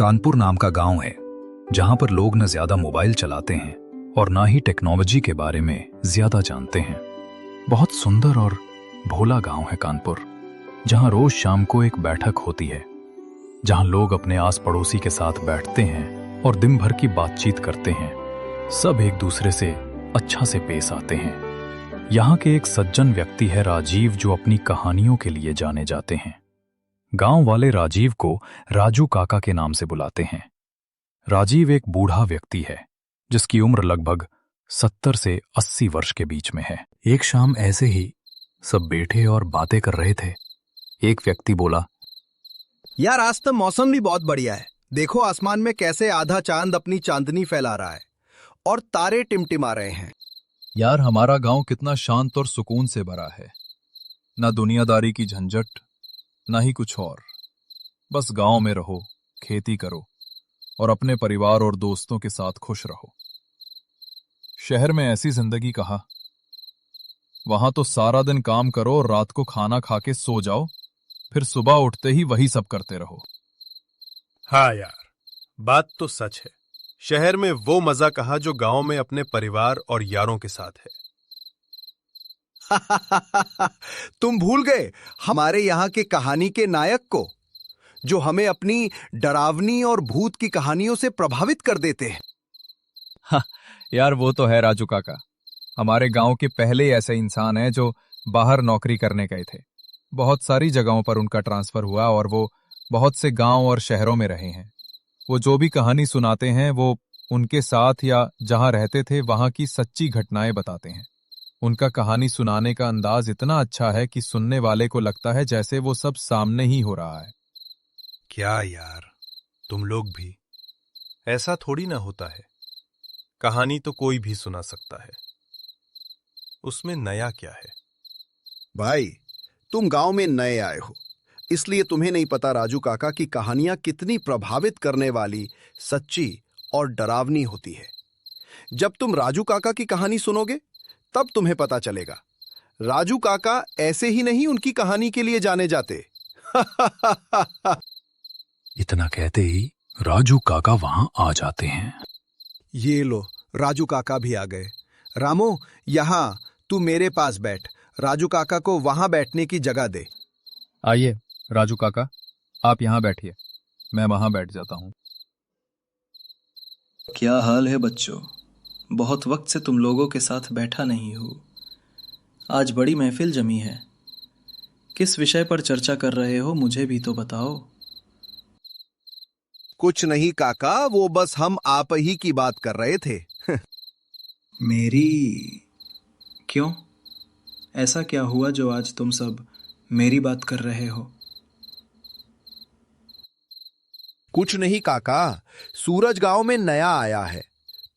कानपुर नाम का गांव है जहां पर लोग न ज्यादा मोबाइल चलाते हैं और ना ही टेक्नोलॉजी के बारे में ज्यादा जानते हैं। बहुत सुंदर और भोला गांव है कानपुर, जहां रोज शाम को एक बैठक होती है, जहां लोग अपने आस पड़ोसी के साथ बैठते हैं और दिन भर की बातचीत करते हैं। सब एक दूसरे से अच्छा से पेश आते हैं। यहाँ के एक सज्जन व्यक्ति है राजीव, जो अपनी कहानियों के लिए जाने जाते हैं। गांव वाले राजीव को राजू काका के नाम से बुलाते हैं। राजीव एक बूढ़ा व्यक्ति है जिसकी उम्र लगभग 70 से 80 वर्ष के बीच में है। एक शाम ऐसे ही सब बैठे और बातें कर रहे थे। एक व्यक्ति बोला, यार आज तो मौसम भी बहुत बढ़िया है। देखो आसमान में कैसे आधा चांद अपनी चांदनी फैला रहा है और तारे टिमटिमा रहे हैं। यार हमारा गांव कितना शांत और सुकून से भरा है। ना दुनियादारी की झंझट, ना ही कुछ और। बस गांव में रहो, खेती करो और अपने परिवार और दोस्तों के साथ खुश रहो। शहर में ऐसी जिंदगी कहाँ। वहां तो सारा दिन काम करो और रात को खाना खा के सो जाओ, फिर सुबह उठते ही वही सब करते रहो। हाँ यार, बात तो सच है। शहर में वो मजा कहाँ जो गांव में अपने परिवार और यारों के साथ है। तुम भूल गए हमारे यहाँ के कहानी के नायक को, जो हमें अपनी डरावनी और भूत की कहानियों से प्रभावित कर देते हैं। हाँ यार, वो तो है राजू काका। हमारे गांव के पहले ऐसे इंसान हैं जो बाहर नौकरी करने गए थे। बहुत सारी जगहों पर उनका ट्रांसफर हुआ और वो बहुत से गांव और शहरों में रहे हैं। वो जो भी कहानी सुनाते हैं वो उनके साथ या जहां रहते थे वहां की सच्ची घटनाएं बताते हैं। उनका कहानी सुनाने का अंदाज इतना अच्छा है कि सुनने वाले को लगता है जैसे वो सब सामने ही हो रहा है। क्या यार, तुम लोग भी। ऐसा थोड़ी ना होता है। कहानी तो कोई भी सुना सकता है, उसमें नया क्या है। भाई तुम गांव में नए आए हो, इसलिए तुम्हें नहीं पता राजू काका की कहानियां कितनी प्रभावित करने वाली, सच्ची और डरावनी होती है। जब तुम राजू काका की कहानी सुनोगे तब तुम्हें पता चलेगा। राजू काका ऐसे ही नहीं उनकी कहानी के लिए जाने जाते। इतना कहते ही राजू काका वहां आ जाते हैं। ये लो, राजू काका भी आ गए। रामू, यहां तू मेरे पास बैठ। राजू काका को वहां बैठने की जगह दे। आइए राजू काका, आप यहां बैठिए, मैं वहां बैठ जाता हूं। क्या हाल है बच्चों? बहुत वक्त से तुम लोगों के साथ बैठा नहीं हूं। आज बड़ी महफिल जमी है। किस विषय पर चर्चा कर रहे हो, मुझे भी तो बताओ। कुछ नहीं काका, वो बस हम आप ही की बात कर रहे थे। मेरी? क्यों? ऐसा क्या हुआ जो आज तुम सब मेरी बात कर रहे हो? कुछ नहीं काका, सूरज गांव में नया आया है,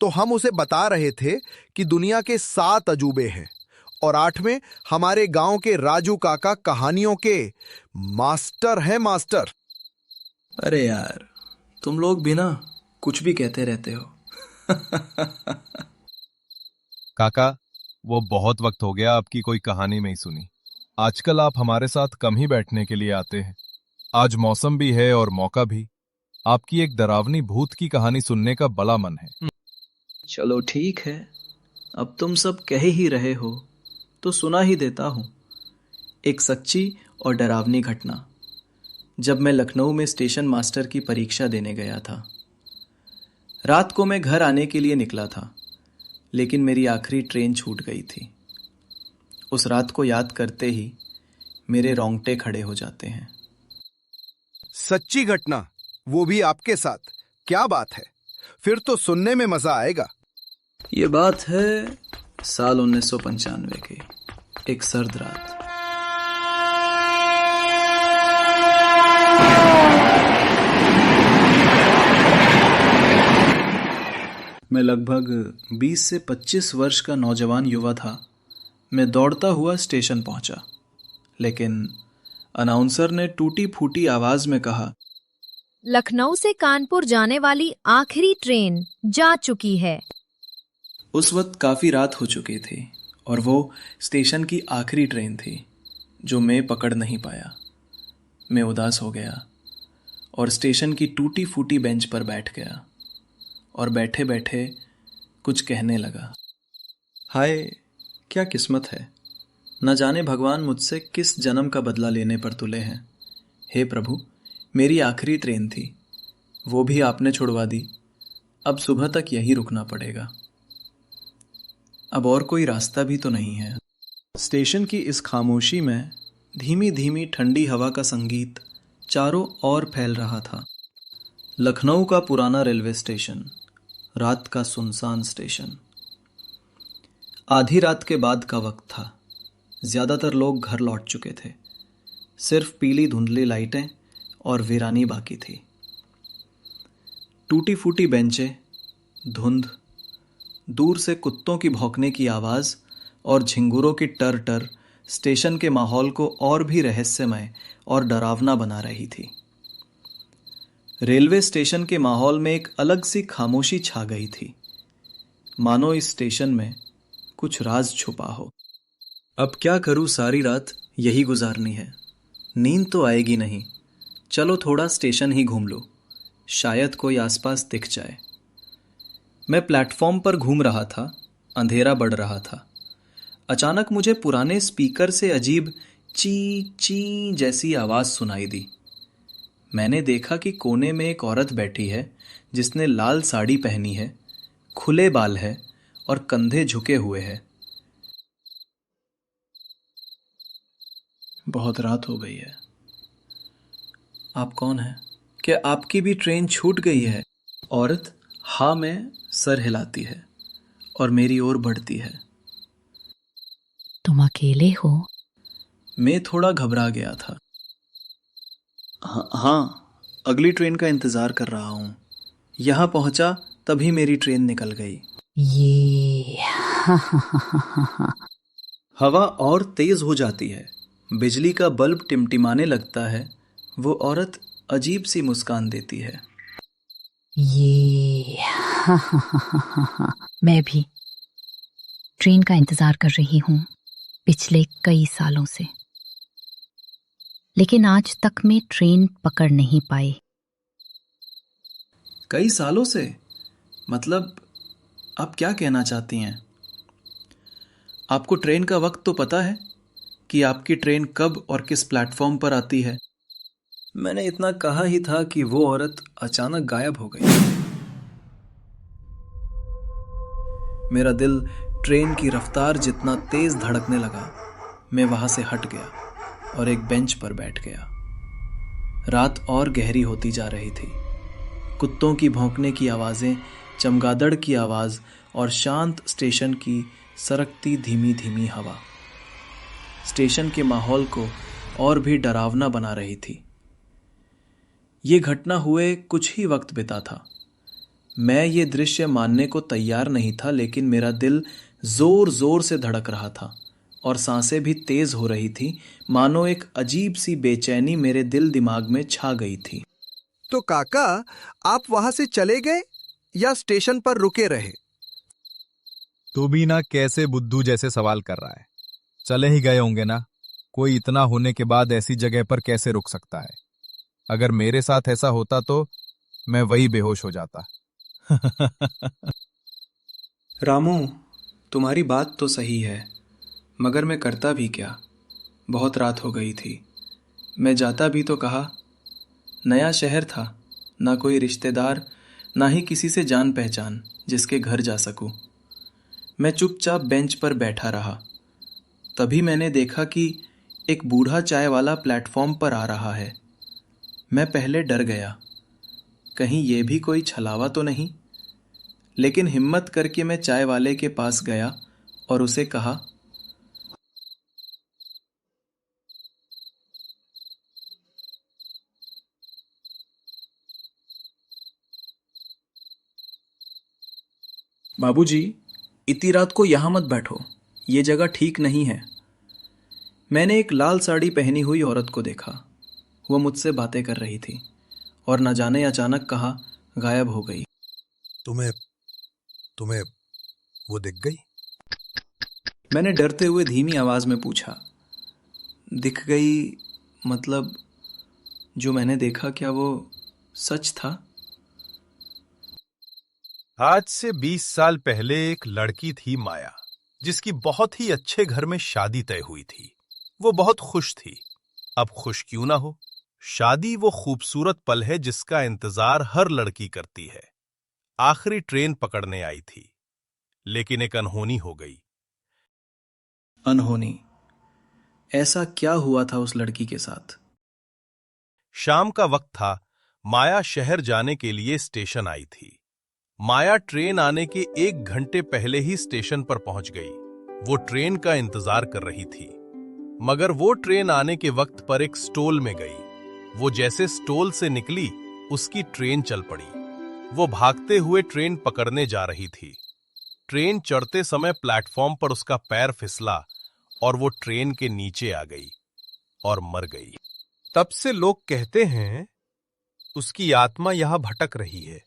तो हम उसे बता रहे थे कि दुनिया के 7 अजूबे हैं और 8वें हमारे गांव के राजू काका कहानियों के मास्टर हैं, मास्टर। अरे यार, तुम लोग भी ना कुछ भी कहते रहते हो। काका, वो बहुत वक्त हो गया आपकी कोई कहानी नहीं सुनी। आजकल आप हमारे साथ कम ही बैठने के लिए आते हैं। आज मौसम भी है और मौका भी। आपकी एक डरावनी भूत की कहानी सुनने का बड़ा मन है। चलो ठीक है, अब तुम सब कह ही रहे हो तो सुना ही देता हूं। एक सच्ची और डरावनी घटना। जब मैं लखनऊ में स्टेशन मास्टर की परीक्षा देने गया था, रात को मैं घर आने के लिए निकला था, लेकिन मेरी आखिरी ट्रेन छूट गई थी। उस रात को याद करते ही मेरे रोंगटे खड़े हो जाते हैं। सच्ची घटना, वो भी आपके साथ? क्या बात है, फिर तो सुनने में मजा आएगा। ये बात है साल 1995 की एक सर्द रात। मैं लगभग 20 से 25 वर्ष का नौजवान युवा था। मैं दौड़ता हुआ स्टेशन पहुंचा, लेकिन अनाउंसर ने टूटी फूटी आवाज में कहा, लखनऊ से कानपुर जाने वाली आखिरी ट्रेन जा चुकी है। उस वक्त काफी रात हो चुकी थी और वो स्टेशन की आखिरी ट्रेन थी जो मैं पकड़ नहीं पाया। मैं उदास हो गया और स्टेशन की टूटी फूटी बेंच पर बैठ गया और बैठे बैठे कुछ कहने लगा। हाय, क्या किस्मत है, न जाने भगवान मुझसे किस जन्म का बदला लेने पर तुले हैं। हे प्रभु, मेरी आखिरी ट्रेन थी, वो भी आपने छुड़वा दी। अब सुबह तक यहीं रुकना पड़ेगा। अब और कोई रास्ता भी तो नहीं है। स्टेशन की इस खामोशी में धीमी धीमी ठंडी हवा का संगीत चारों ओर फैल रहा था। लखनऊ का पुराना रेलवे स्टेशन, रात का सुनसान स्टेशन। आधी रात के बाद का वक्त था। ज्यादातर लोग घर लौट चुके थे। सिर्फ पीली धुंधली लाइटें और वीरानी बाकी थी। टूटी फूटी बेंचें, धुंध, दूर से कुत्तों की भौंकने की आवाज और झिंगुरों की टर टर स्टेशन के माहौल को और भी रहस्यमय और डरावना बना रही थी। रेलवे स्टेशन के माहौल में एक अलग सी खामोशी छा गई थी, मानो इस स्टेशन में कुछ राज छुपा हो। अब क्या करूं, सारी रात यही गुजारनी है। नींद तो आएगी नहीं। चलो थोड़ा स्टेशन ही घूम लो, शायद कोई आसपास दिख जाए। मैं प्लेटफॉर्म पर घूम रहा था। अंधेरा बढ़ रहा था। अचानक मुझे पुराने स्पीकर से अजीब ची ची जैसी आवाज सुनाई दी। मैंने देखा कि कोने में एक औरत बैठी है जिसने लाल साड़ी पहनी है, खुले बाल है और कंधे झुके हुए है। बहुत रात हो गई है। आप कौन हैं? क्या आपकी भी ट्रेन छूट गई है? औरत हाँ में सर हिलाती है और मेरी ओर बढ़ती है। तुम अकेले हो? मैं थोड़ा घबरा गया था। हाँ, अगली ट्रेन का इंतजार कर रहा हूं। यहां पहुंचा तभी मेरी ट्रेन निकल गई। ये हवा और तेज हो जाती है। बिजली का बल्ब टिमटिमाने लगता है। वो औरत अजीब सी मुस्कान देती है। ये मैं भी ट्रेन का इंतजार कर रही हूँ पिछले कई सालों से, लेकिन आज तक मैं ट्रेन पकड़ नहीं पाई। कई सालों से? मतलब आप क्या कहना चाहती हैं? आपको ट्रेन का वक्त तो पता है कि आपकी ट्रेन कब और किस प्लेटफॉर्म पर आती है? मैंने इतना कहा ही था कि वो औरत अचानक गायब हो गई। मेरा दिल ट्रेन की रफ्तार जितना तेज धड़कने लगा। मैं वहां से हट गया और एक बेंच पर बैठ गया। रात और गहरी होती जा रही थी। कुत्तों की भौंकने की आवाजें, चमगादड़ की आवाज और शांत स्टेशन की सरकती धीमी धीमी हवा स्टेशन के माहौल को और भी डरावना बना रही थी। ये घटना हुए कुछ ही वक्त बिता था। मैं ये दृश्य मानने को तैयार नहीं था, लेकिन मेरा दिल जोर जोर से धड़क रहा था और सांसें भी तेज हो रही थी, मानो एक अजीब सी बेचैनी मेरे दिल दिमाग में छा गई थी। तो काका, आप वहां से चले गए या स्टेशन पर रुके रहे? तू भी ना कैसे बुद्धू जैसे सवाल कर रहा है। चले ही गए होंगे ना। कोई इतना होने के बाद ऐसी जगह पर कैसे रुक सकता है? अगर मेरे साथ ऐसा होता तो मैं वही बेहोश हो जाता। रामू, तुम्हारी बात तो सही है, मगर मैं करता भी क्या? बहुत रात हो गई थी। मैं जाता भी तो कहा। नया शहर था, ना कोई रिश्तेदार, ना ही किसी से जान पहचान जिसके घर जा सकूं। मैं चुपचाप बेंच पर बैठा रहा। तभी मैंने देखा कि एक बूढ़ा चाय वाला प्लेटफॉर्म पर आ रहा है। मैं पहले डर गया, कहीं ये भी कोई छलावा तो नहीं। लेकिन हिम्मत करके मैं चाय वाले के पास गया और उसे कहा, बाबूजी, इतनी रात को यहां मत बैठो, ये जगह ठीक नहीं है। मैंने एक लाल साड़ी पहनी हुई औरत को देखा। वो मुझसे बातें कर रही थी और न जाने अचानक कहाँ गायब हो गई। तुम्हें तुम्हें वो दिख गई? मैंने डरते हुए धीमी आवाज में पूछा। दिख गई मतलब जो मैंने देखा, क्या वो सच था। आज से 20 साल पहले एक लड़की थी माया, जिसकी बहुत ही अच्छे घर में शादी तय हुई थी। वो बहुत खुश थी। अब खुश क्यों ना हो, शादी वो खूबसूरत पल है जिसका इंतजार हर लड़की करती है। आखिरी ट्रेन पकड़ने आई थी, लेकिन एक अनहोनी हो गई। अनहोनी? ऐसा क्या हुआ था उस लड़की के साथ? शाम का वक्त था। माया शहर जाने के लिए स्टेशन आई थी। माया ट्रेन आने के 1 घंटे पहले ही स्टेशन पर पहुंच गई। वो ट्रेन का इंतजार कर रही थी, मगर वो ट्रेन आने के वक्त पर एक स्टॉल में गई। वो जैसे स्टॉल से निकली, उसकी ट्रेन चल पड़ी। वो भागते हुए ट्रेन पकड़ने जा रही थी। ट्रेन चढ़ते समय प्लेटफॉर्म पर उसका पैर फिसला और वो ट्रेन के नीचे आ गई और मर गई। तब से लोग कहते हैं उसकी आत्मा यहां भटक रही है।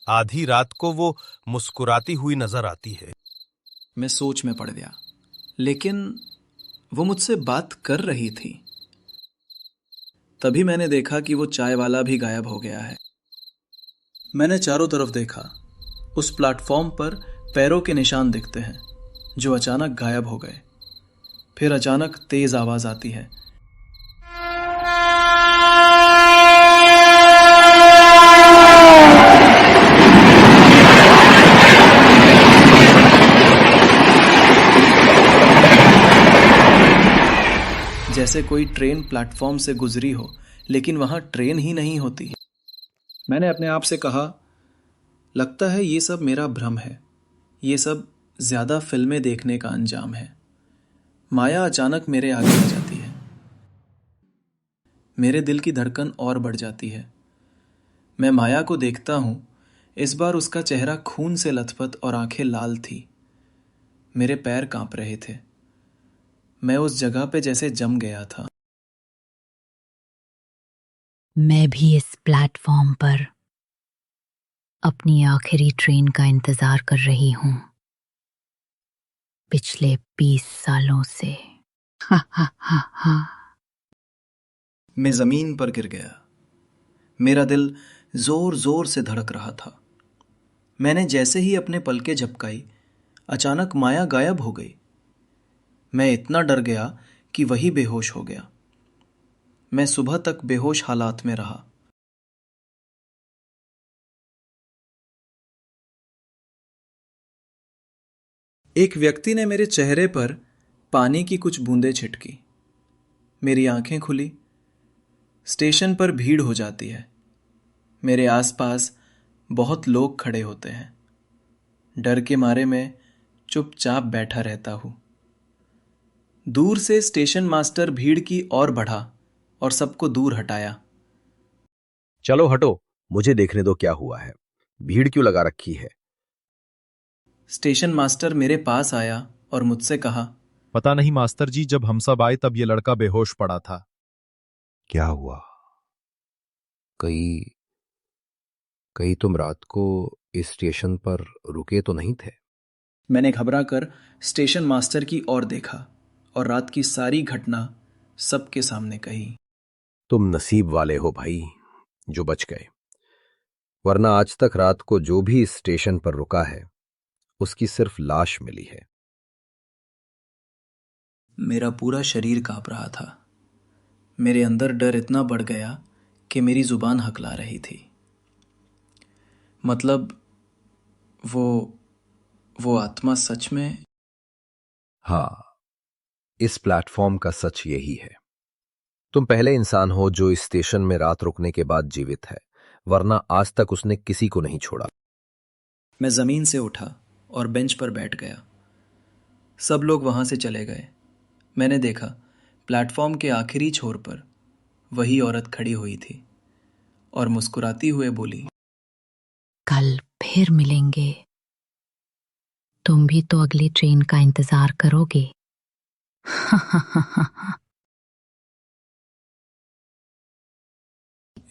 आधी रात को वो मुस्कुराती हुई नजर आती है। मैं सोच में पड़ गया, लेकिन वो मुझसे बात कर रही थी। तभी मैंने देखा कि वो चाय वाला भी गायब हो गया है। मैंने चारों तरफ देखा। उस प्लेटफॉर्म पर पैरों के निशान दिखते हैं, जो अचानक गायब हो गए। फिर अचानक तेज आवाज आती है। जैसे कोई ट्रेन प्लेटफॉर्म से गुजरी हो, लेकिन वहां ट्रेन ही नहीं होती। मैंने अपने आप से कहा, लगता है ये सब मेरा भ्रम है। ये सब ज्यादा फिल्में देखने का अंजाम है। माया अचानक मेरे आगे आ जाती है। मेरे दिल की धड़कन और बढ़ जाती है। मैं माया को देखता हूं। इस बार उसका चेहरा खून से लथपथ और आंखें लाल थी। मेरे पैर कांप रहे थे। मैं उस जगह पे जैसे जम गया था। मैं भी इस प्लेटफॉर्म पर अपनी आखिरी ट्रेन का इंतजार कर रही हूं, पिछले 20 सालों से। हा हा हा हा। मैं जमीन पर गिर गया। मेरा दिल जोर जोर से धड़क रहा था। मैंने जैसे ही अपने पलकें झपकाई, अचानक माया गायब हो गई। मैं इतना डर गया कि वही बेहोश हो गया। मैं सुबह तक बेहोश हालात में रहा। एक व्यक्ति ने मेरे चेहरे पर पानी की कुछ बूंदें छिटकी। मेरी आंखें खुली। स्टेशन पर भीड़ हो जाती है। मेरे आसपास बहुत लोग खड़े होते हैं। डर के मारे मैं चुपचाप बैठा रहता हूं। दूर से स्टेशन मास्टर भीड़ की ओर बढ़ा और सबको दूर हटाया। चलो हटो, मुझे देखने दो क्या हुआ है। भीड़ क्यों लगा रखी है? स्टेशन मास्टर मेरे पास आया और मुझसे कहा, पता नहीं मास्टर जी, जब हम सब आए तब ये लड़का बेहोश पड़ा था। क्या हुआ? कहीं कहीं तुम रात को इस स्टेशन पर रुके तो नहीं थे? मैंने घबरा कर स्टेशन मास्टर की ओर देखा और रात की सारी घटना सबके सामने कही। तुम नसीब वाले हो भाई, जो बच गए। वरना आज तक रात को जो भी इस स्टेशन पर रुका है, उसकी सिर्फ लाश मिली है। मेरा पूरा शरीर कांप रहा था। मेरे अंदर डर इतना बढ़ गया कि मेरी जुबान हकला रही थी। मतलब वो आत्मा सच में? हाँ, इस प्लेटफॉर्म का सच यही है। तुम पहले इंसान हो जो इस स्टेशन में रात रुकने के बाद जीवित है, वरना आज तक उसने किसी को नहीं छोड़ा। मैं जमीन से उठा और बेंच पर बैठ गया। सब लोग वहां से चले गए। मैंने देखा, प्लेटफॉर्म के आखिरी छोर पर वही औरत खड़ी हुई थी और मुस्कुराती हुए बोली, कल फिर मिलेंगे। तुम भी तो अगली ट्रेन का इंतजार करोगे।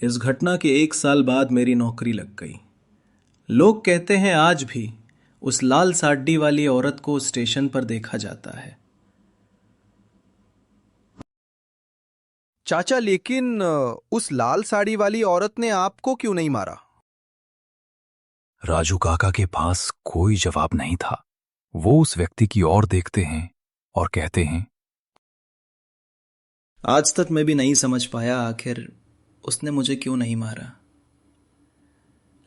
इस घटना के 1 साल बाद मेरी नौकरी लग गई। लोग कहते हैं आज भी उस लाल साड़ी वाली औरत को स्टेशन पर देखा जाता है। चाचा, लेकिन उस लाल साड़ी वाली औरत ने आपको क्यों नहीं मारा? राजू काका के पास कोई जवाब नहीं था। वो उस व्यक्ति की ओर देखते हैं और कहते हैं, आज तक मैं भी नहीं समझ पाया आखिर उसने मुझे क्यों नहीं मारा।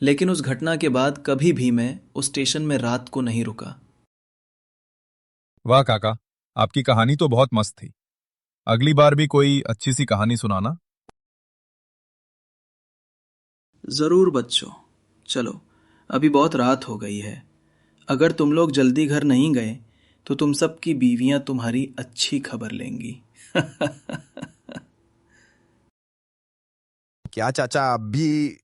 लेकिन उस घटना के बाद कभी भी मैं उस स्टेशन में रात को नहीं रुका। वाह काका, आपकी कहानी तो बहुत मस्त थी। अगली बार भी कोई अच्छी सी कहानी सुनाना। जरूर बच्चों, चलो अभी बहुत रात हो गई है। अगर तुम लोग जल्दी घर नहीं गए तो तुम सबकी बीवियां तुम्हारी अच्छी खबर लेंगी। क्या चाचा, अब भी?